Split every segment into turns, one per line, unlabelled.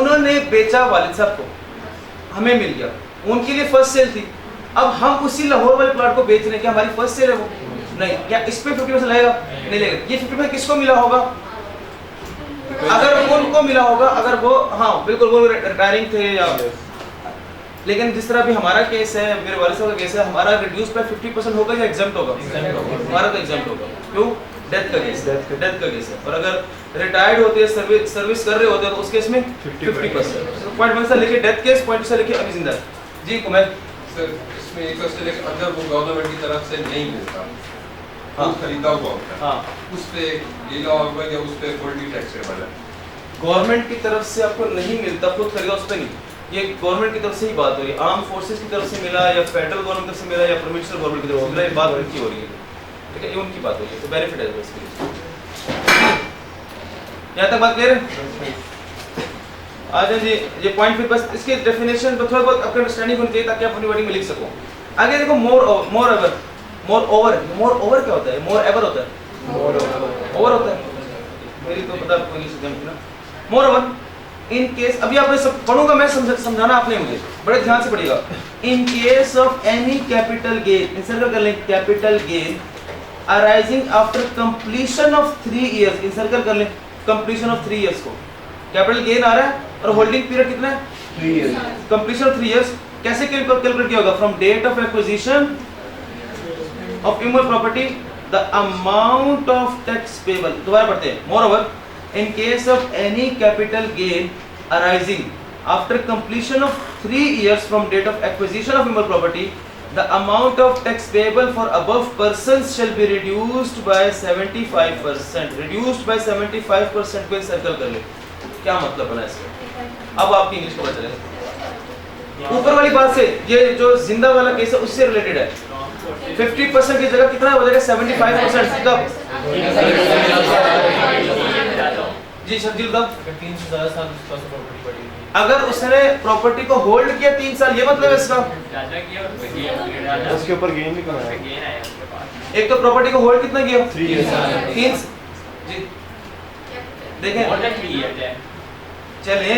उन्होंने बेचा वालिद साहब को, हमें मिल गया, उनके लिए फर्स्ट सेल थी। अब हम उसी लाहौर वाले प्लॉट को बेच रहे हैं, क्या हमारी फर्स्ट सेल है वो? नहीं। क्या इस पे 50% लगेगा? नहीं लगेगा। ये 50% किसको मिला होगा? अगर उनको मिला होगा, अगर वो, हाँ बिल्कुल, वो रिटायरिंग थे या, लेकिन जिस तरह भी हमारा केस है, मेरे वालिद साहब का केस है, हमारा रिड्यूस पे 50% होगा या एग्जम्प्ट होगा? हमारा तो एग्जम्प्ट होगा। क्यों? डेथ का केस, डेथ का केस है। और अगर रिटायर्ड होते हैं, सर्विस कर रहे होते हैं, तो उस केस में 50%। पॉइंट 1 से लेके डेथ केस, पॉइंट से लेके अभी जिंदा। जी कुमैर
सर, इसमें एक से लेके अगर वो गवर्नमेंट की तरफ से नहीं मिलता, हाँ, खरीदा हुआ होता है, हाँ, उस पे ये लॉ होगा या उस पे पोल्ट्री टैक्स वाला?
गवर्नमेंट की तरफ से आपको नहीं मिलता, खुद खरीदा, उस पे नहीं। ये गवर्नमेंट की तरफ से ही बात हो रही है। आर्म फोर्सेस की तरफ से मिला या फेडरल गवर्नमेंट की तरफ से मिला या प्रोविंशियल गवर्नमेंट की तरफ से मिला, ये बात उनकी हो रही है। ठीक है, ये उनकी बात हो रही है, तो बेनिफिट है इसके लिए। यहाँ तक बात क्लियर है? आ जाए जी, ये पॉइंट फिर बस इसके डेफिनेशन पर थोड़ा बहुत आपका अंडरस्टैंडिंग होनी चाहिए ताकि आप अपनी वर्डिंग में लिख सको। आगे देखो, मोर एवर। मोर ओवर क्या होता है? मोर एवर होता है, ओवर होता है। मेरी तो पता आपको इंग्लिश समझ ना। मोर ओवर इन केस, अभी आपने सब पढ़ूंगा मैं, समझाना आपने मुझे, बड़े ध्यान से पढ़िएगा। In case of any capital gain, encircle कर लें, capital gain arising after completion of 3 years, encircle कर लें कंप्लीशन ऑफ 3 इयर्स को। कैपिटल गेन आ रहा है और होल्डिंग पीरियड कितना है? 3 इयर्स। कंप्लीशन ऑफ 3 इयर्स कैसे कैलकुलेट किया होगा? From date of acquisition of immovable property the amount of tax payable. दोबारा पढ़ते हैं। Moreover, in case of any capital gain arising after completion of 3 years from date of acquisition of immovable property, the amount of tax payable for above persons shall be reduced by 75%. reduced by 75% को circle कर ले। क्या मतलब बना इसका? अब आपकी English को पता चलेगा। ऊपर वाली बात से ये जो जिंदा वाला केस है उससे रिलेटेड है। 50% की जगह कितना हो जाएगा? 75%। कब? जी शकील का
3 से ज़्यादा साल उसके पास प्रॉपर्टी पड़ी हुई है।
अगर उसने प्रॉपर्टी को होल्ड किया 3 साल, ये मतलब है इसका
उसके ऊपर गेन भी कम है।
एक तो प्रॉपर्टी को होल्ड कितना किया?
3 इयर्स।
3 जी देखें, चले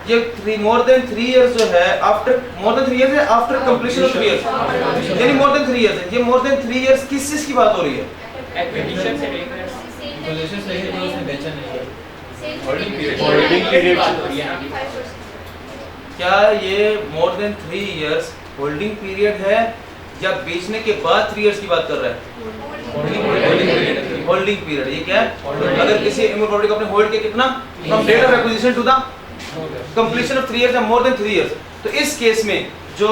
ये मोर देन 3 इयर्स जो है, आफ्टर मोर देन 3 इयर्स है, आफ्टर कंप्लीशन ऑफ 3 इयर्स, यानी मोर देन 3 इयर्स है। ये मोर देन 3 इयर्स किस चीज की बात हो रही है?
एक्विजिशन से लेकर
पोजीशन से लेकर जो उसने बेचा नहीं है,
होल्डिंग
पीरियड
क्या ये more than 3 years holding period है या बेचने के बाद 3 इयर्स की बात कर रहा है? Holding period. ये क्या है? अगर किसी इमूवेबल प्रॉपर्टी को आपने होल्ड किया कितना? From date of acquisition to the completion of 3 years या मोर देन 3 इयर्स। तो इस केस में जो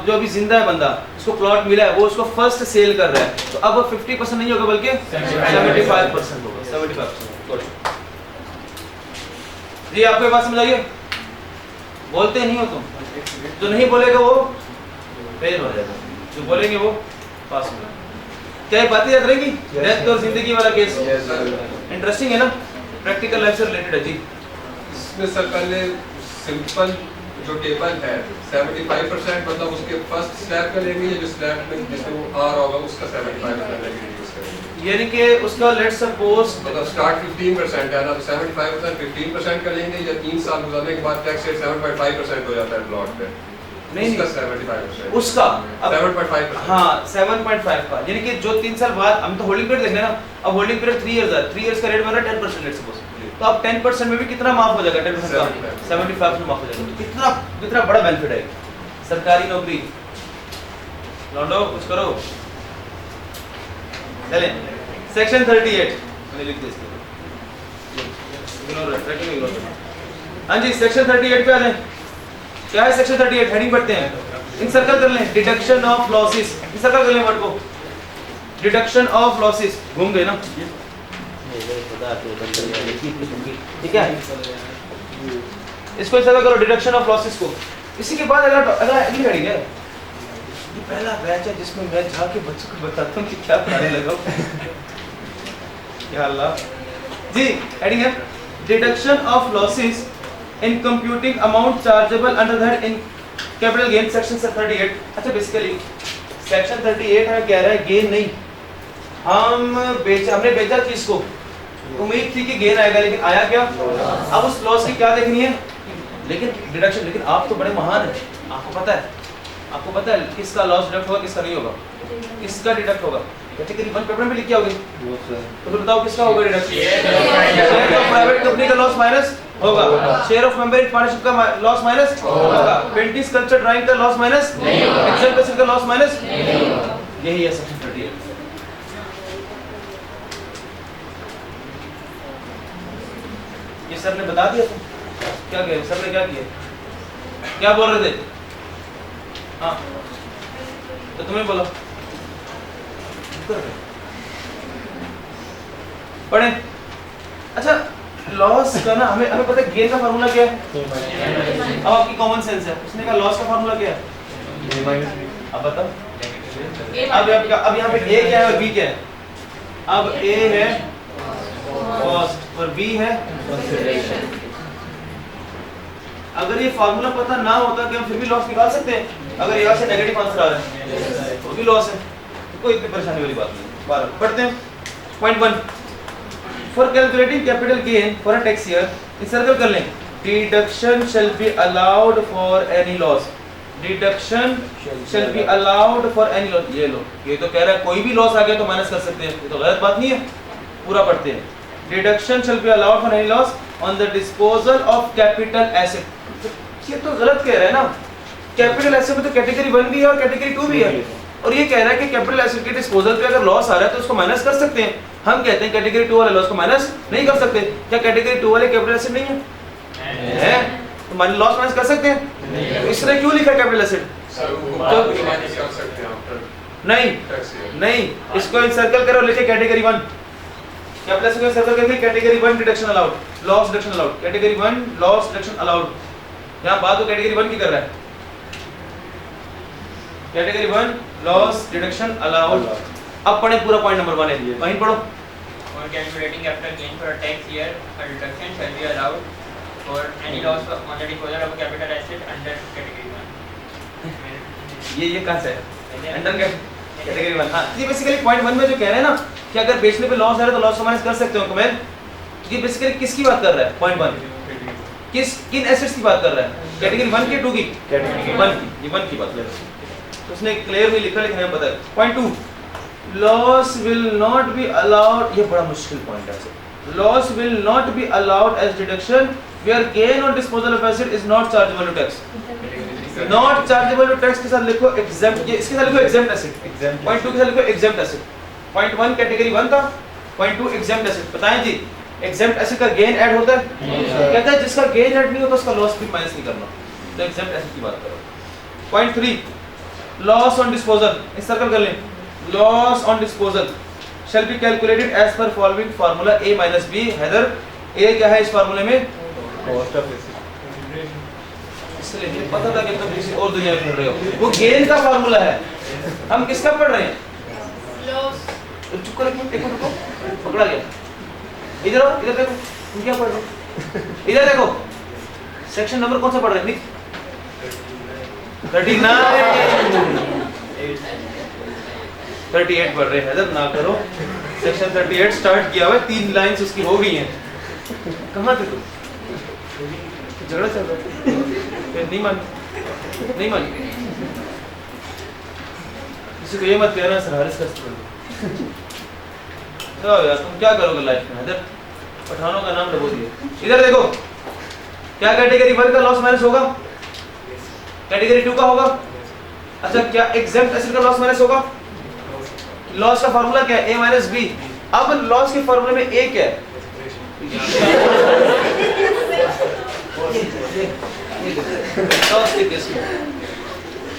अभी जिंदा है बंदा, उसको प्लॉट मिला है, वो उसको फर्स्ट सेल कर रहा है, तो अब 50% नहीं होगा बल्कि 75% होगा। 75%। जी आपको ये बात समझ आइए? बोलते नहीं हो तुम, जो नहीं बोलेगा वो फेल हो जाएगा, जो बोलेंगे वो पास हो जाएगा। क्या ये बातें याद रहेंगी? डेथ और जिंदगी वाला केस इंटरेस्टिंग है ना, प्रैक्टिकल लाइफ से रिलेटेड है। जी
इसमें सर पहले सिंपल जो टेबल है 75% मतलब उसके फर्स्ट स्लैब का लेंगे या जो स्लैब में जिसमें वो आ रहा होगा उसका 75% लेंगे,
यानी कि उसका लेट्स सपोज
मतलब स्टार्ट 15% है ना, तो 75% 15% का लेंगे या 3 साल गुजरने के बाद टैक्स रेट 7.5% हो जाता है प्लॉट पे?
नहीं,
उसका 75%,
उसका
7.5%।
हाँ 7.5 का, यानी कि जो 3 साल बाद, हम तो होल्डिंग पीरियड देखने ना, अब होल्डिंग पीरियड 3 इयर्स है, 3 इयर्स का रेट बन रहा है 10% लेट्स सपोज, तो अब 10% में भी कितना माफ हो जाएगा? 10% का 75% माफ हो जाएगा। तो कितना बड़ा बेनिफिट है सरकारी नौकरी। लौंडो कुछ करो। चलें सेक्शन 38 मैंने लिख दिया इसको। हाँ जी सेक्शन 38 पे आ जाएं। क्या है सेक्शन 38? हेडिंग पढ़ते हैं, इंसर्कल कर लें। डिडक्शन ऑफ लॉसेस, इंसर्कल कर लें वर्ड को। डिडक्शन ऑफ लॉसेस, घूम गए ना? ठीक है, इसको इंसर्कल करो, डिडक्शन ऑफ लॉसेस को। इसी के बाद अगला अगली हेडिंग है, ये पहला बैच है जिसमें मैं जाके बच्चों को बताता हूँ कि क्या पढ़ाने लगा या अल्लाह जी। हेडिंग है deduction of losses in computing amount chargeable under that in capital gain section 38। अच्छा बेसिकली सेक्शन 38 हमें कह रहा है गेन नहीं, हमने बेचा चीज को, उम्मीद थी कि गेन आएगा लेकिन आया क्या? अब उस लॉस की क्या देखनी है? लेकिन डिडक्शन, लेकिन आप तो बड़े महान हैं, आपको पता है किसका लॉस डिडक्ट होगा किसका नहीं होगा, किसका डिडक्ट होगा। कैटेगरी 1 पेपर में लिख के आओगे तो फिर बताओ किसका होगा deduction? Share of private company का लॉस माइनस होगा, share of member in partnership का लॉस माइनस होगा, पेंटिंग स्कल्पचर ड्राइंग का लॉस माइनस नहीं होगा, एक्सेल पेंसिल का लॉस माइनस नहीं होगा। यही है सेक्शन 38। ये सर ने बता दिया था क्या कह सर ने क्या किया, क्या बोल रहे थे? हाँ तो तुम्हें बोला पढ़े। अच्छा लॉस का ना हमें पता है गेन का फार्मूला क्या है, अब आपकी कॉमन सेंस है, उसने कहा लॉस का फार्मूला क्या है, अब बताओ। अब यहाँ पे ए क्या है और बी क्या है? अब ए है कॉस्ट और बी है कंसीडरेशन। अगर ये फार्मूला पता ना होता कि हम फिर भी लॉस निकाल सकते हैं, अगर यहाँ से नेगेटिव आंसर आ रहा है तो भी लॉस है, तो कोई इतनी परेशानी वाली बात नहीं। 12 पढ़ते हैं। Point 1 for calculating capital gain for a tax year, इस सर्कल कर लें, deduction shall be allowed for any loss, deduction shall be allowed for any loss. ये लो, ये तो कह रहा है कोई भी लॉस आ गया तो माइनस कर सकते हैं, ये तो गलत बात नहीं है। पूरा पढ़ते हैं, deduction shall be allowed for any loss on the disposal of capital asset. ये तो गलत कह रहा है ना, कैपिटल एसेट में तो कैटेगरी 1 भी है और कैटेगरी 2 भी है, और ये कह रहा है कि कैपिटल एसेट के डिस्पोजल पे अगर लॉस आ रहा है तो उसको माइनस कर सकते हैं। हम कहते हैं कैटेगरी 2 वाले लॉस को माइनस नहीं कर सकते। क्या कैटेगरी 2 वाले कैपिटल एसेट नहीं है? तो माइनस लॉस माइनस कर सकते हैं, तो इसने क्यों लिखा कैपिटल एसेट? नहीं, इसको इंसर्कल करो, लिखे कैटेगरी 1, कैपिटल एसेट को इंसर्कल करके category 1 deduction allowed, loss deduction allowed, category 1 loss deduction allowed. यहाँ बात तो कैटेगरी 1 की कर रहा है, कैटेगरी 1 लॉस डिडक्शन अलाउड। अब पढ़े पूरा पॉइंट नंबर 1 है, वहीं पढ़ो।
For calculating capital gain for a tax year, a deduction shall be allowed for any loss on the disposal of a capital asset under category 1.
ये कहां से है? Under category 1। हां, ये बेसिकली पॉइंट 1 में जो कह रहे हैं ना कि अगर बेचने पे लॉस आ रहा है तो लॉस को माइनस कर सकते हो कमेल। ये बेसिकली किसकी बात कर रहा है? पॉइंट 1 किन एसेट्स की बात कर रहा है? कैटेगरी 1 की 2 की? कैटेगरी 1 की, ये 1 की बात कर रहा है। तो उसने क्लियरली लिखा, लेकिन हमें पता है। Point 2 loss will not be allowed, ये बड़ा मुश्किल पॉइंट है। Loss will not be allowed as deduction where gain on disposal of asset is not chargeable to tax. Not chargeable to tax के साथ लिखो एग्जेम्प्ट, ये इसके साथ लिखो एग्जेम्प्ट एसेट। पॉइंट 2 के साथ लिखो एग्जेम्प्ट एसेट। पॉइंट 1 कैटेगरी 1 था, पॉइंट 2 एग्जेम्प्ट एसेट। बताएं जी एग्जेम्प्ट एसेट का गेन ऐड होता है? कहता है जिसका गेन ऐड नहीं होता उसका लॉस भी माइनस नहीं करना, तो एग्जेम्प्ट एसेट की बात करो। Point 3 loss on disposal, encircle कर लें, loss on disposal shall be calculated as per following formula a minus b। हैदर a क्या है इस फार्मूले में?
Cost of asset.
इसलिए मुझे पता था कि तुम किसी और दुनिया में पढ़ रहे हो, वो गेन का फार्मूला है। हम किसका पढ़ रहे हैं?
लॉस।
चुप कर, एक मिनट रुको, पकड़ा गया। इधर आओ, इधर देखो, तुम क्या पढ़ रहे हो? इधर देखो, सेक्शन नंबर कौन सा पढ़ रहे हैं? 38 पढ़ रहे हैं। हैदर ना करो, सेक्शन 38 स्टार्ट किया हुआ है, 3 लाइंस उसकी हो गई हैं। कहाँ थे तुम? झगड़ा चल रहा है, फिर नहीं मान किसी को ये मत कहना सर हारिस का स्टूडेंट। तो यार तुम क्या करोगे लाइफ में? हैदर पठानों का नाम डबो दिया। इधर देखो, क्या कैटेगरी 1 का लॉस माइनस होगा? कैटेगरी 2 का होगा? अच्छा, क्या एग्जेम्प्ट एसेट का लॉस माइनस होगा? लॉस का फार्मूला क्या है? a minus b। अब लॉस के फार्मूले में a क्या है? लॉस के केस में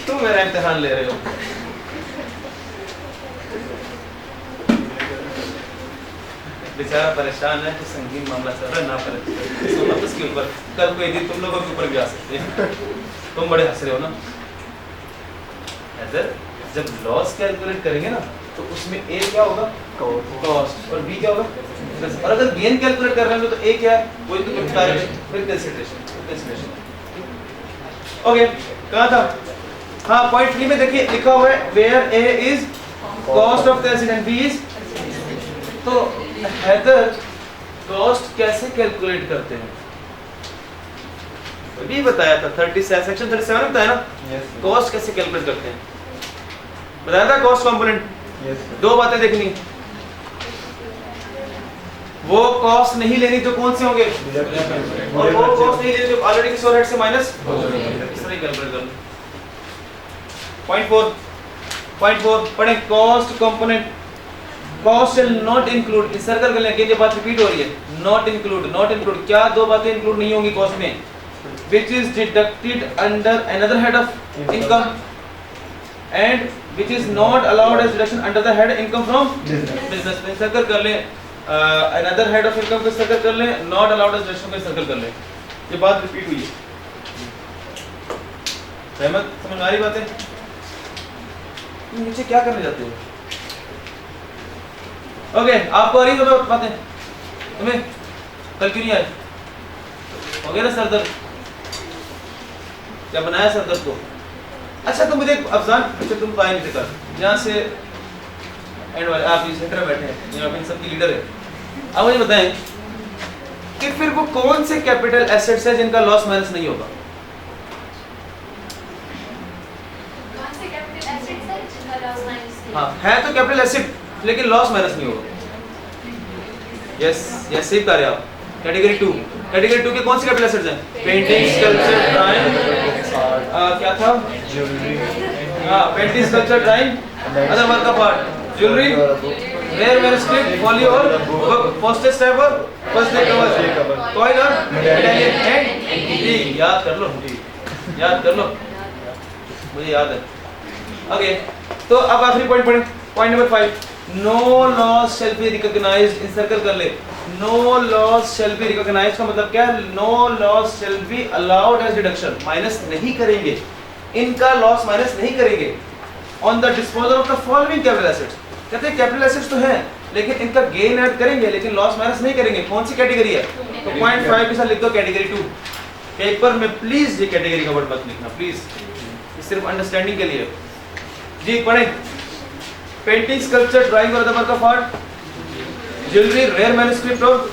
तुम मेरा इम्तिहान ले रहे हो। बेचारा परेशान है, तो संगीन मामला चल रहा है, ना परेशान उसके ऊपर कल कोई दिन तुम लोगों के ऊपर भी आ सकते हैं। तुम बड़े हंस रहे हो ना। ऐसे जब लॉस कैलकुलेट करेंगे ना तो उसमें a क्या होगा? कॉस्ट, और b क्या होगा? और अगर गेन कैलकुलेट कर रहे हैं तो a क्या है? वही तो कंपैरिजन, फिर कंसीडरेशन। ओके, कहां था? हाँ, पॉइंट 3 में देखिए लिखा हुआ है where a is cost of the asset and b is. तो हैदर कॉस्ट कैसे कैलकुलेट करते हैं? भी बताया था 37 सेक्शन 37 में बताया ना
Yes.
कॉस्ट कैसे कैलकुलेट करते हैं, बताया था कॉस्ट कंपोनेंट।
Yes.
दो बातें देखनी, वो कॉस्ट नहीं लेनी तो कौन से होंगे, और वो कॉस्ट नहीं लेनी जो ऑलरेडी किसी ओवरहेड से माइनस, इस तरह कैलकुलेट कर लो। पॉइंट 4 पढ़े, cost component, cost shall not include, इस सर्कल कर लेंगे, ये बात रिपीट हो रही है, नॉट इंक्लूड क्या दो बातें इंक्लूड नहीं होंगी कॉस्ट में, which is deducted under another head of income and which is not allowed as deduction under the head income from business। पे सर्कल कर ले, another head of income पे सर्कल कर ले, not allowed as deduction पे circle कर ले, ये बात रिपीट हुई है। सहमत, समझ आ रही बातें? नीचे क्या करने जाते हो? ओके, आपको आ रही है बातें? तुम्हें कल क्यों नहीं आए? हो गया ना सर दर्द? क्या बनाया सर दर्द को? अच्छा तो मुझे अफजान, अच्छा तुम तो आए नहीं थे कल, यहाँ से एंड वाले आप इस सेंटर में बैठे हैं, यहाँ पे इन सबकी लीडर है, अब मुझे बताएं कि फिर वो कौन से कैपिटल एसेट्स है जिनका लॉस माइनस नहीं होगा? हाँ है तो कैपिटल एसेट लेकिन लॉस माइनस नहीं होगा। यस यस सही कह रहे आप। कैटेगरी 2 के कौन से कैपिटल एसेट्स हैं? पेंटिंग, स्कल्पचर, ड्राइंग, क्या था? हाँ painting, sculpture, drawing, other work of art, jewellery, rare manuscript, folio और बुक, पोस्टेज स्टैम्प और फर्स्ट डे कवर, कॉइन और मेडेलियन एंड जी, याद कर लो, मुझे याद है। ओके तो अब आखिरी पॉइंट पढ़ें, point number 5, no loss shall be recognised, इन सर्कल कर ले, no loss shall be recognised का मतलब क्या है? No loss shall be allowed as deduction, minus नहीं करेंगे, इनका लॉस माइनस नहीं करेंगे on the disposal of the following capital assets. कहते हैं कैपिटल एसेट्स तो हैं लेकिन इनका गेन ऐड करेंगे लेकिन लॉस माइनस नहीं करेंगे। कौन सी कैटेगरी है? तो पॉइंट 5 के साथ लिख दो कैटेगरी 2। पेपर में प्लीज ये कैटेगरी का वर्ड मत लिखना प्लीज, सिर्फ अंडरस्टैंडिंग के लिए जी। पढ़ें, पेंटिंग, स्कल्पचर, ड्राइंग और other work of art, jewellery, rare manuscript और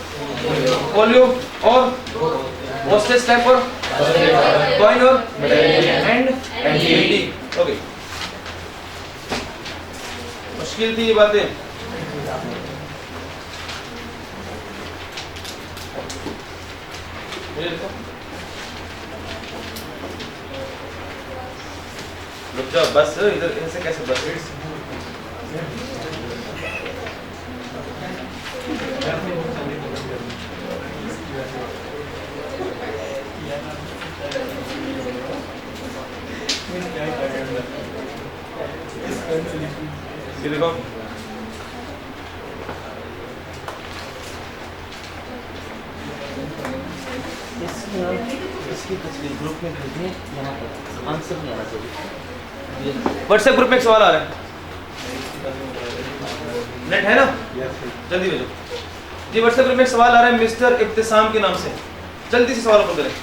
फॉलियो और पोस्टेज स्टैम्प और कॉइन और एंड पेंटिंग। ओके मुश्किल थी ये बातें। रुक जाओ बस, इधर ऐसे कैसे बस? ये देखो इसकी तस्वीर ग्रुप में भेजनी, यहाँ पर आंसर नहीं आना चाहिए। व्हाट्सएप ग्रुप में एक सवाल आ रहा है, नेट है ना? जल्दी भेजो जी। व्हाट्सएप ग्रुप में एक सवाल आ रहा है मिस्टर इब्तिसाम के नाम से, जल्दी से सवाल ओपन करें।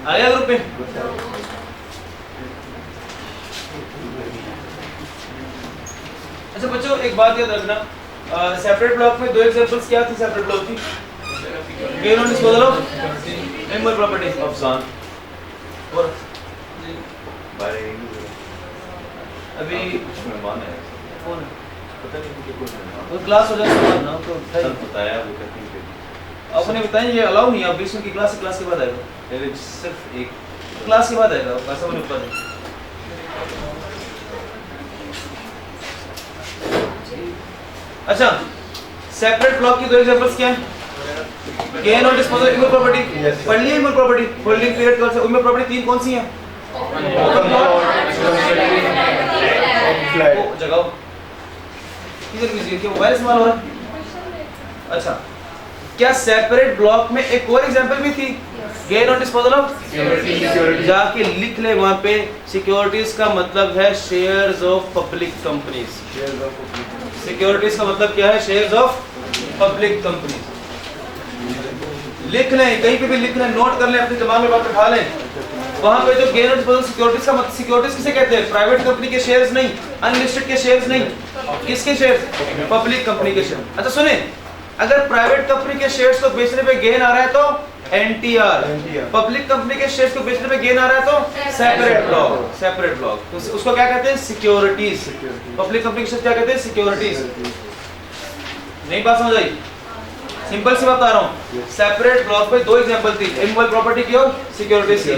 आया ग्रुप में? अच्छा बच्चों एक बात याद रखना, सेपरेट ब्लॉक में दो एग्जांपल्स क्या थी सेपरेट ब्लॉक की? Gain on disposal of immoral property of सान और अभी
मेहमान है,
कौन है?
पता नहीं कि कोई मेहमान
वो क्लास हो जाए ना तो
सर बताया वो कहते हैं
आपने बताया ये अलाउ नहीं है, बीच में की क्लास के बाद आएगा,
कि सिर्फ एक
क्लास के बाद आएगा, ऐसा नहीं पता नहीं। अच्छा सेपरेट ब्लॉक की दो एग्जांपल्स क्या हैं? गेन और डिस्पोजल इमोरल प्रॉपर्टी, पढ़ लिया इमोरल प्रॉपर्टी, होल्डिंग पीरियड कौन सा? इमोरल प्रॉपर्टी तीन कौन सी हैं? वो जगाओ किधर किसी के मोबाइल इस्तेमाल हो रहा है? अच्छा क्या सेपरेट ब्लॉक में एक और एग्जांपल भी थी? गेन ऑन डिस्पोजल ऑफ जाके लिख ले वहां पे, सिक्योरिटीज का मतलब है shares of public companies. Securities का मतलब क्या है? Shares of public companies. लिख लें, कहीं पे भी लिख लें, नोट कर लें, अपने दिमाग में बात उठा लें। वहां पे जो गेन ऑन डिस्पोजल सिक्योरिटीज का मतलब, सिक्योरिटीज किसे कहते हैं? प्राइवेट कंपनी के शेयर्स नहीं, अनलिस्टेड के शेयर्स नहीं, किसके शेयर्स? पब्लिक कंपनी के शेयर। अच्छा सुने, अगर प्राइवेट कंपनी के शेयर्स को बेचने पे गेन आ रहा है तो एनटीआर, पब्लिक कंपनी के शेयर्स को बेचने पे गेन आ रहा है तो सेपरेट ब्लॉक। सेपरेट ब्लॉक तो उसको क्या कहते हैं? सिक्योरिटीज। पब्लिक कंपनी के शेयर्स क्या कहते हैं? सिक्योरिटीज। नहीं बात समझ आई? सिंपल सी बात बता रहा हूँ। सेपरेट ब्लॉक पे दो एग्जांपल थी, इमूवेबल प्रॉपर्टी की और सिक्योरिटीज की।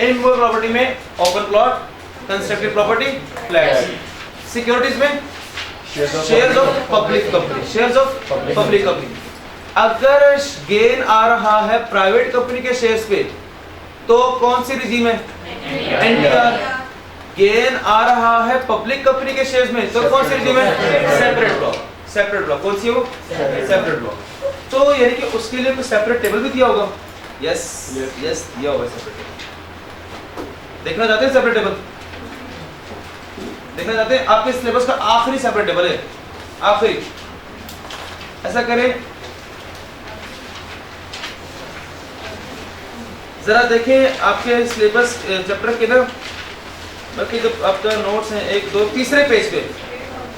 इमूवेबल प्रॉपर्टी में open plot, constructed property, flats. Securities में shares of public company, shares of public company. अगर गेन आ रहा है प्राइवेट कंपनी के शेयर्स पे तो कौन सी रिजीम है? एनटीआर। गेन आ रहा है पब्लिक कंपनी के शेयर्स में तो कौन सी रिजीम है? Separate block. सेपरेट ब्लॉक कौन सी है वो? Separate block. तो यानी कि उसके लिए कोई सेपरेट टेबल भी दिया होगा। यस यस दिया होगा सेपरेट टेबल। देखना चाहते हैं सेपरेट टेबल? देखना चाहते हैं? आपके सिलेबस का आखिरी सेपरेट टेबल है, आखिरी। ऐसा करें, जरा देखें आपके सिलेबस चैप्टर के ना, बाकी जो आपका नोट्स हैं 1 2 तीसरे पेज पे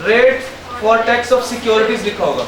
rate for tax of securities लिखा होगा।